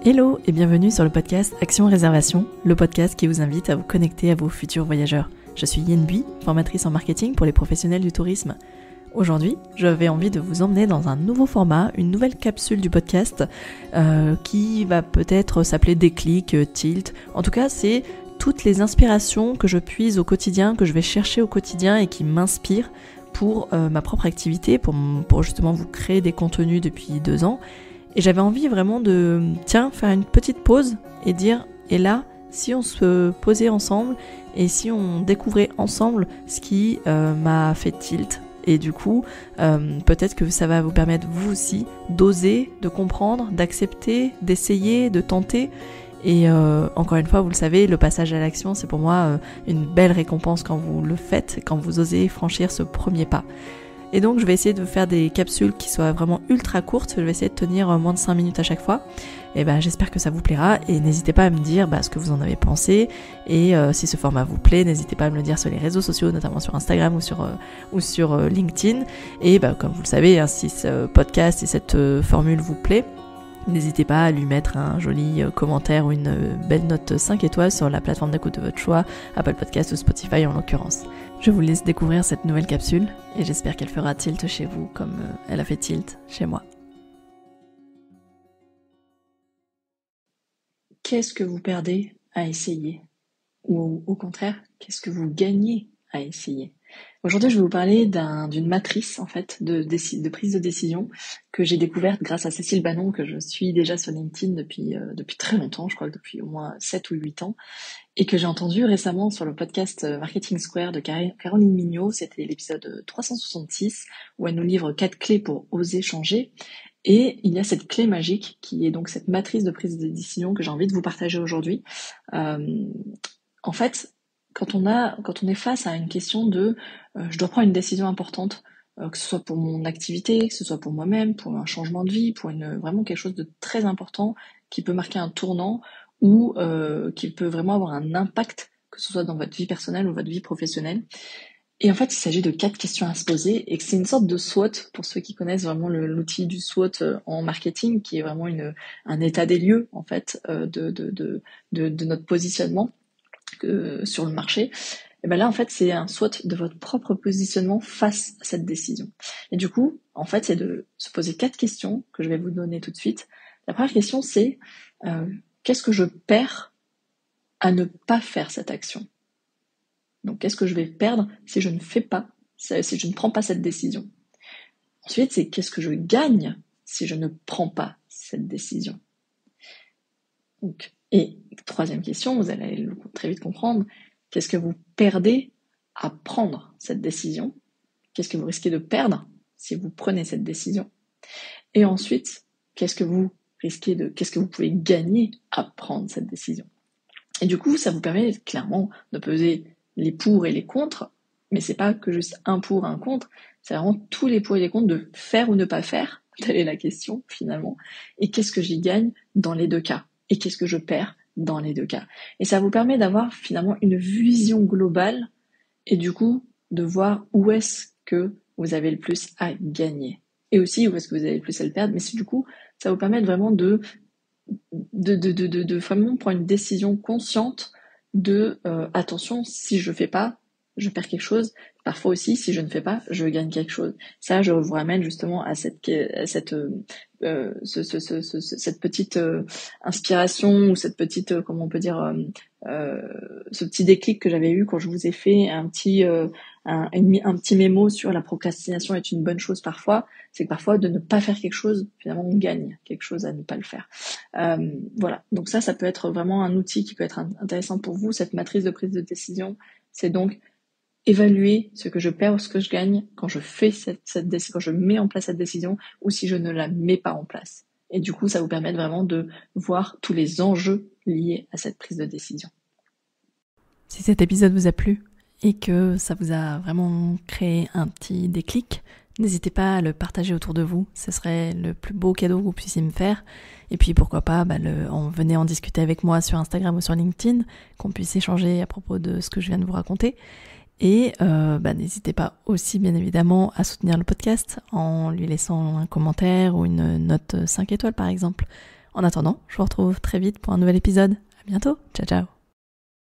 Hello et bienvenue sur le podcast Action Réservation, le podcast qui vous invite à vous connecter à vos futurs voyageurs. Je suis Yen Bui, formatrice en marketing pour les professionnels du tourisme. Aujourd'hui, j'avais envie de vous emmener dans un nouveau format, une nouvelle capsule du podcast qui va peut-être s'appeler Déclic, Tilt. En tout cas, c'est toutes les inspirations que je puise au quotidien, que je vais chercher au quotidien et qui m'inspirent pour ma propre activité, pour justement vous créer des contenus depuis 2 ans. Et j'avais envie vraiment de, faire une petite pause et dire, et là, si on se posait ensemble et si on découvrait ensemble ce qui m'a fait tilt. Et du coup, peut-être que ça va vous permettre vous aussi d'oser, de comprendre, d'accepter, d'essayer, de tenter. Et encore une fois, vous le savez, le passage à l'action, c'est pour moi une belle récompense quand vous le faites, quand vous osez franchir ce premier pas. Et donc je vais essayer de faire des capsules qui soient vraiment ultra courtes, je vais essayer de tenir moins de 5 minutes à chaque fois. Et j'espère que ça vous plaira et n'hésitez pas à me dire ce que vous en avez pensé et si ce format vous plaît, n'hésitez pas à me le dire sur les réseaux sociaux, notamment sur Instagram ou sur LinkedIn. Et comme vous le savez, si ce podcast et cette formule vous plaît, n'hésitez pas à lui mettre un joli commentaire ou une belle note 5 étoiles sur la plateforme d'écoute de votre choix, Apple Podcast ou Spotify en l'occurrence. Je vous laisse découvrir cette nouvelle capsule et j'espère qu'elle fera tilt chez vous comme elle a fait tilt chez moi. Qu'est-ce que vous perdez à essayer? Ou au contraire, qu'est-ce que vous gagnez à essayer? Aujourd'hui, je vais vous parler d'une matrice en fait de prise de décision que j'ai découverte grâce à Cécile Bannon, que je suis déjà sur LinkedIn depuis très longtemps, je crois que depuis au moins 7 ou 8 ans, et que j'ai entendu récemment sur le podcast Marketing Square de Caroline Mignot. C'était l'épisode 366 où elle nous livre 4 clés pour oser changer. Et il y a cette clé magique qui est donc cette matrice de prise de décision que j'ai envie de vous partager aujourd'hui. En fait, quand on est face à une question de je dois prendre une décision importante, que ce soit pour mon activité, que ce soit pour moi-même, pour un changement de vie, pour vraiment quelque chose de très important qui peut marquer un tournant ou qui peut vraiment avoir un impact, que ce soit dans votre vie personnelle ou votre vie professionnelle. Et en fait, il s'agit de 4 questions à se poser et que c'est une sorte de SWOT, pour ceux qui connaissent vraiment l'outil du SWOT en marketing, qui est vraiment un état des lieux en fait de notre positionnement sur le marché. Et là en fait c'est un SWOT de votre propre positionnement face à cette décision. Et du coup en fait c'est de se poser 4 questions que je vais vous donner tout de suite. La première question c'est qu'est-ce que je perds à ne pas faire cette action? Donc qu'est-ce que je vais perdre si je ne prends pas cette décision? Ensuite c'est qu'est-ce que je gagne si je ne prends pas cette décision? Et troisième question, vous allez très vite comprendre, qu'est-ce que vous perdez à prendre cette décision? Qu'est-ce que vous risquez de perdre si vous prenez cette décision? Et ensuite, qu'est-ce que vous pouvez gagner à prendre cette décision? Et du coup, ça vous permet clairement de peser les pour et les contre, mais c'est pas que juste un pour, un contre, c'est vraiment tous les pour et les contre de faire ou ne pas faire, telle est la question finalement, et qu'est-ce que j'y gagne dans les 2 cas? Et qu'est-ce que je perds dans les 2 cas? Et ça vous permet d'avoir finalement une vision globale et du coup de voir où est-ce que vous avez le plus à gagner et aussi où est-ce que vous avez le plus à le perdre. Mais du coup, ça vous permet vraiment de vraiment prendre une décision consciente de attention, si je fais pas, je perds quelque chose. Parfois aussi, si je ne fais pas, je gagne quelque chose. Ça, je vous ramène justement à cette petite inspiration ou cette petite, comment on peut dire, ce petit déclic que j'avais eu quand je vous ai fait un petit mémo sur la procrastination est une bonne chose parfois. C'est que parfois de ne pas faire quelque chose, finalement on gagne quelque chose à ne pas le faire. Voilà, donc ça peut être vraiment un outil qui peut être intéressant pour vous. Cette matrice de prise de décision, c'est donc évaluer ce que je perds ou ce que je gagne quand je fais quand je mets en place cette décision ou si je ne la mets pas en place. Et du coup, ça vous permet vraiment de voir tous les enjeux liés à cette prise de décision. Si cet épisode vous a plu et que ça vous a vraiment créé un petit déclic, n'hésitez pas à le partager autour de vous. Ce serait le plus beau cadeau que vous puissiez me faire. Et puis pourquoi pas, venez en discuter avec moi sur Instagram ou sur LinkedIn, qu'on puisse échanger à propos de ce que je viens de vous raconter. Et n'hésitez pas aussi bien évidemment à soutenir le podcast en lui laissant un commentaire ou une note 5 étoiles par exemple. En attendant, je vous retrouve très vite pour un nouvel épisode. À bientôt. Ciao, ciao.